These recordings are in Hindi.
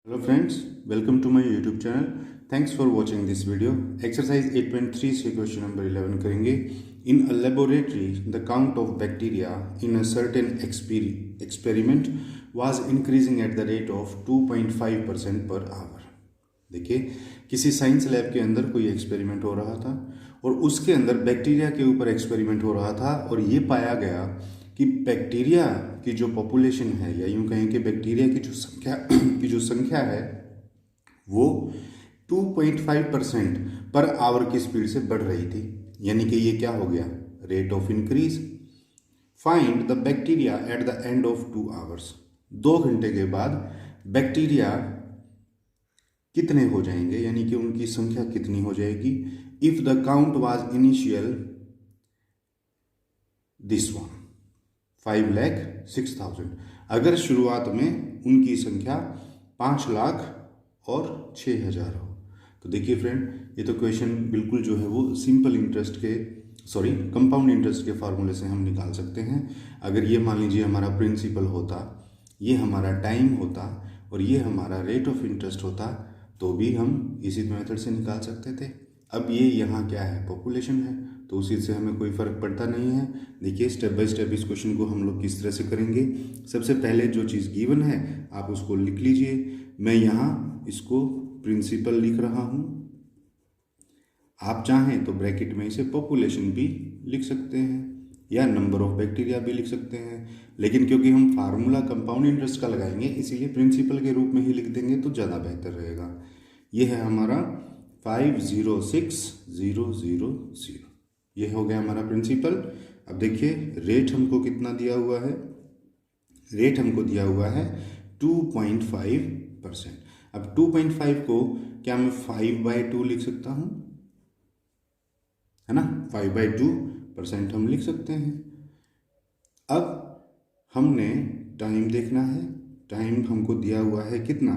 Hello friends, welcome to my YouTube channel. Thanks for watching this video. Exercise 8.3 से क्वेश्चन नंबर 11 करेंगे. In a laboratory, the count of bacteria in a certain experiment was increasing at the rate of 2.5% per hour. देखिए, किसी साइंस लैब के अंदर कोई एक्सपेरिमेंट हो रहा था और उसके अंदर बैक्टीरिया के ऊपर एक्सपेरिमेंट हो रहा था और ये पाया गया कि बैक्टीरिया की जो पॉपुलेशन है या यूं कहें कि बैक्टीरिया की जो संख्या है वो 2.5% पर आवर की स्पीड से बढ़ रही थी. यानी कि ये क्या हो गया, rate of increase. Find the bacteria at the end of 2 hours. 2 घंटे के बाद बैक्टीरिया कितने हो जाएंगे, यानी कि उनकी संख्या कितनी हो जाएगी. If the count was initial this one 5,06,000. अगर शुरुआत में उनकी संख्या 5,00,000 और 6,000 हो. तो देखिए फ्रेंड, ये तो क्वेश्चन बिल्कुल जो है वो सिंपल इंटरेस्ट के कंपाउंड इंटरेस्ट के फार्मूले से हम निकाल सकते हैं. अगर ये मान लीजिए हमारा प्रिंसिपल होता, ये हमारा टाइम होता और ये हमारा रेट ऑफ इंटरेस्ट होता तो भी हम इसी मेथड से निकाल सकते थे. अब ये यहाँ क्या है, पॉपुलेशन है, तो उसी से हमें कोई फ़र्क पड़ता नहीं है. देखिए स्टेप बाय स्टेप इस क्वेश्चन को हम लोग किस तरह से करेंगे. सबसे पहले जो चीज़ गिवन है आप उसको लिख लीजिए. मैं यहाँ इसको प्रिंसिपल लिख रहा हूँ. आप चाहें तो ब्रैकेट में इसे पॉपुलेशन भी लिख सकते हैं या नंबर ऑफ बैक्टीरिया भी लिख सकते हैं, लेकिन क्योंकि हम फार्मूला कंपाउंड इंटरेस्ट का लगाएंगे इसीलिए प्रिंसिपल के रूप में ही लिख देंगे तो ज़्यादा बेहतर रहेगा. ये है हमारा 5,06,000. ये हो गया हमारा प्रिंसिपल. अब देखिए रेट हमको कितना दिया हुआ है, रेट हमको दिया हुआ है 2.5%. अब 2.5 को क्या मैं 5/2 लिख सकता हूँ, है ना. 5/2% हम लिख सकते हैं. अब हमने टाइम देखना है. टाइम हमको दिया हुआ है कितना,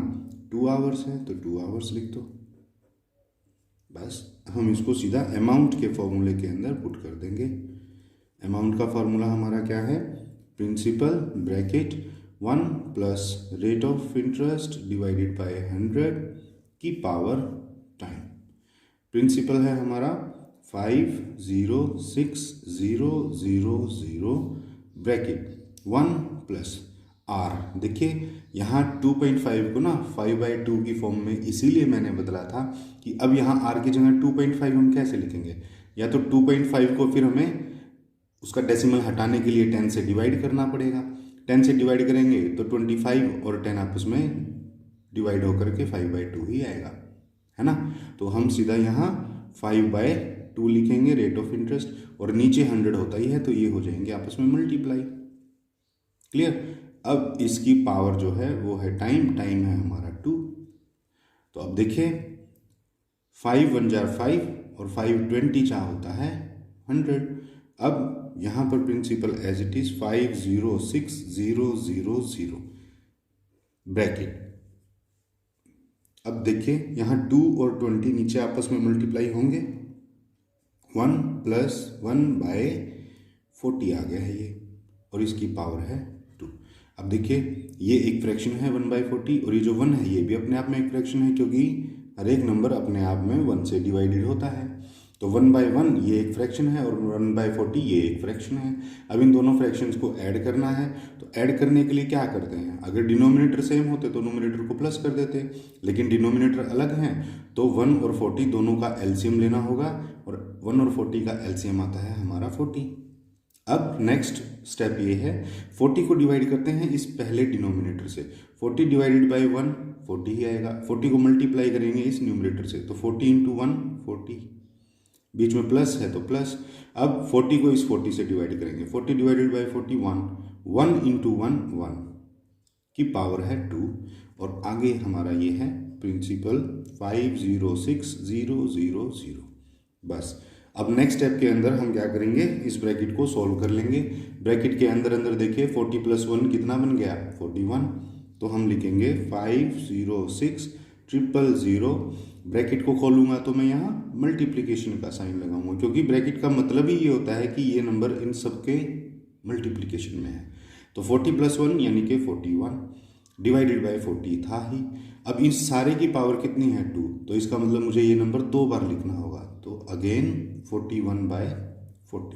2 आवर्स है, तो 2 आवर्स लिख दो. बस हम इसको सीधा अमाउंट के फॉर्मूले के अंदर पुट कर देंगे. अमाउंट का फॉर्मूला हमारा क्या है, principal bracket 1 plus rate of interest divided by 100 की पावर टाइम. प्रिंसिपल है हमारा 5,06,000 ब्रैकेट 1 प्लस आर. देखिए यहाँ 2.5 को ना 5/2 की फॉर्म में इसीलिए मैंने बदला था कि अब यहाँ आर की जगह 2.5 हम कैसे लिखेंगे. या तो 2.5 को फिर हमें उसका डेसिमल हटाने के लिए 10 से डिवाइड करना पड़ेगा. 10 से डिवाइड करेंगे तो 25 और 10 आपस में डिवाइड होकर के 5/2 ही आएगा, है ना. तो हम सीधा यहाँ 5/2 लिखेंगे रेट ऑफ इंटरेस्ट, और नीचे 100 होता ही है तो ये हो जाएंगे आपस में मल्टीप्लाई. क्लियर. अब इसकी पावर जो है वो है टाइम है हमारा 2. तो अब देखिए 5 1 जार 5 और 5 20 क्या होता है 100. अब यहाँ पर principal as it is 5,06,000 bracket. अब देखिए यहाँ 2 और 20 नीचे आपस में मल्टीप्लाई होंगे. 1 + 1/40 आ गया है ये, और इसकी पावर है 2. अब देखिए ये एक फ्रैक्शन है 1/40, और ये जो 1 है ये भी अपने आप में एक फ्रैक्शन है, क्योंकि हर एक नंबर अपने आप में 1 से डिवाइडेड होता है. तो 1/1 ये एक फ्रैक्शन है और 1/40 ये एक फ्रैक्शन है. अब इन दोनों फ्रैक्शंस को ऐड करना है, तो ऐड करने के लिए क्या करते हैं, अगर डिनोमिनेटर सेम होते तो नोमिनेटर को प्लस कर देते, लेकिन डिनोमिनेटर अलग हैं तो 1 और 40 दोनों का एलसीएम लेना होगा, और 1 और 40 का एलसीएम आता है हमारा 40. अब नेक्स्ट स्टेप ये है, 40 को डिवाइड करते हैं इस पहले डिनोमिनेटर से. 40 डिवाइडेड बाय 1 40 ही आएगा. 40 को मल्टीप्लाई करेंगे इस न्यूमरेटर से तो 40 × 1 40, बीच में प्लस है तो प्लस. अब 40 को इस 40 से डिवाइड करेंगे. 40 डिवाइडेड बाय 41, 1 × 1 1 की पावर है 2. और आगे हमारा ये है प्रिंसिपल 5,06,000. बस अब नेक्स्ट स्टेप के अंदर हम क्या करेंगे, इस ब्रैकेट को सॉल्व कर लेंगे. ब्रैकेट के अंदर देखिए 40 + 1 कितना बन गया 41. तो हम लिखेंगे 5,06,000. ब्रैकेट को खोलूंगा तो मैं यहाँ मल्टीप्लिकेशन का साइन लगाऊंगा, क्योंकि ब्रैकेट का मतलब ही ये होता है कि ये नंबर इन सबके मल्टीप्लिकेशन में है. तो 40 + 1 यानी कि 41 डिवाइडेड बाय 40 था ही. अब इस सारे की पावर कितनी है 2, तो इसका मतलब मुझे ये नंबर 2 बार लिखना होगा, तो अगेन 41/40।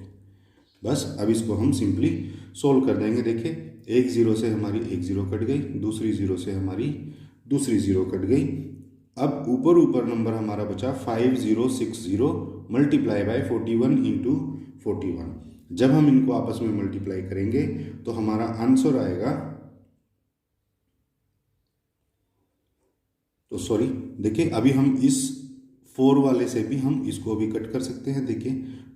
बस अब इसको हम सिंपली सोल्व कर देंगे। देखिए एक जीरो से हमारी एक जीरो कट गई, दूसरी जीरो से हमारी दूसरी जीरो कट गई। अब ऊपर ऊपर नंबर हमारा बचा 5060 मल्टीप्लाई बाय 41 इंटू 41। जब हम इनको आपस में मल्टीप्लाई करेंगे तो हमारा आंसर आएगा, तो सॉरी देखिए अभी हम इस 4 वाले से भी हम इसको अभी कट कर सकते हैं। देखिए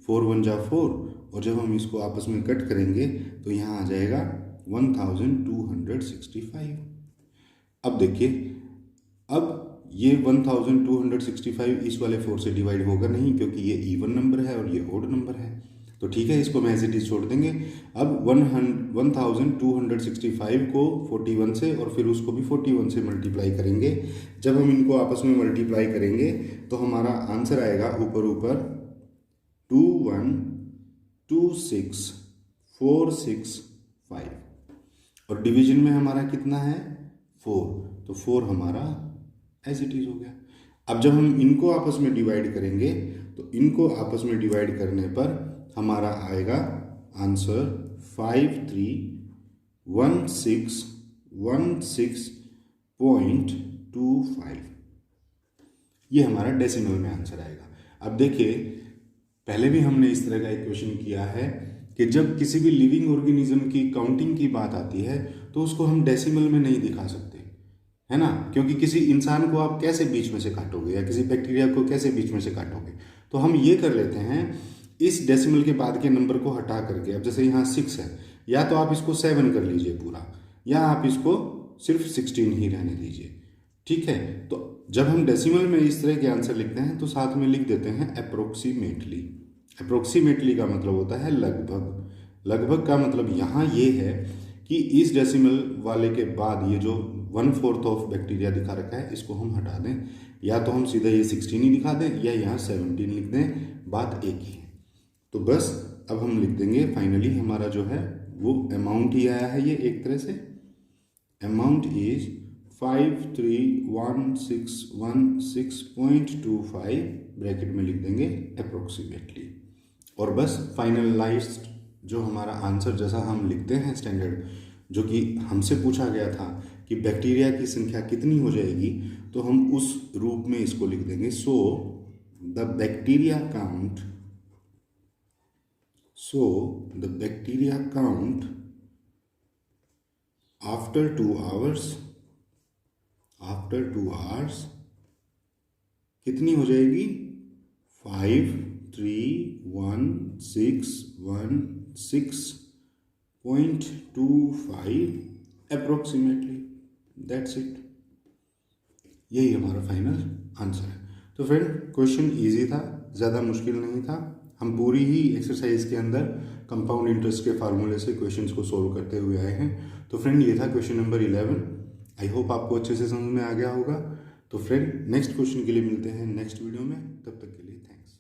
4 1 जा 4, और जब हम इसको आपस में कट करेंगे तो यहाँ आ जाएगा 1265। अब देखिए अब ये 1265 इस वाले 4 से डिवाइड होगा नहीं, क्योंकि ये इवन नंबर है और ये ओड नंबर है, तो ठीक है इसको हम एज इट इज छोड़ देंगे। अब 1265 को 41 से और फिर उसको भी 41 से मल्टीप्लाई करेंगे। जब हम इनको आपस में मल्टीप्लाई करेंगे तो हमारा आंसर आएगा ऊपर ऊपर 2126465, और डिवीजन में हमारा कितना है 4, तो 4 हमारा एज इट इज हो गया। अब जब हम इनको आपस में डिवाइड करेंगे तो इनको आपस में डिवाइड करने पर हमारा आएगा आंसर 531616.25। ये हमारा डेसिमल में आंसर आएगा। अब देखिए पहले भी हमने इस तरह का एक क्वेश्चन किया है कि जब किसी भी लिविंग ऑर्गेनिज्म की काउंटिंग की बात आती है तो उसको हम डेसिमल में नहीं दिखा सकते, है ना, क्योंकि किसी इंसान को आप कैसे बीच में से काटोगे या किसी बैक्टीरिया को कैसे बीच में से काटोगे। तो हम ये कर लेते हैं, इस डेसिमल के बाद के नंबर को हटा करके, अब जैसे यहाँ 6 है, या तो आप इसको 7 कर लीजिए पूरा, या आप इसको सिर्फ 16 ही रहने दीजिए, ठीक है। तो जब हम डेसिमल में इस तरह के आंसर लिखते हैं तो साथ में लिख देते हैं अप्रोक्सीमेटली। अप्रोक्सीमेटली का मतलब होता है लगभग। लगभग का मतलब यहाँ ये है कि इस डेसिमल वाले के बाद ये जो 1/4 ऑफ बैक्टीरिया दिखा रखा है इसको हम हटा दें, या तो हम सीधा ये 16 ही दिखा दें या यहाँ 17 लिख दें, बात एक ही है। तो बस अब हम लिख देंगे फाइनली हमारा जो है वो अमाउंट ही आया है, ये एक तरह से अमाउंट इज 531616.25 ब्रैकेट में लिख देंगे अप्रोक्सीमेटली, और बस फाइनलाइज्ड जो हमारा आंसर जैसा हम लिखते हैं स्टैंडर्ड, जो कि हमसे पूछा गया था कि बैक्टीरिया की संख्या कितनी हो जाएगी, तो हम उस रूप में इसको लिख देंगे। So the bacteria count after 2 hours कितनी हो जाएगी 531616.25 अप्रोक्सीमेटली। दैट्स इट, यही हमारा फाइनल आंसर है। तो फ्रेंड क्वेश्चन इजी था, ज़्यादा मुश्किल नहीं था। हम पूरी ही एक्सरसाइज के अंदर कंपाउंड इंटरेस्ट के फार्मूले से क्वेश्चंस को सोल्व करते हुए आए हैं। तो फ्रेंड ये था क्वेश्चन नंबर 11। आई होप आपको अच्छे से समझ में आ गया होगा। तो फ्रेंड नेक्स्ट क्वेश्चन के लिए मिलते हैं नेक्स्ट वीडियो में, तब तक के लिए थैंक्स।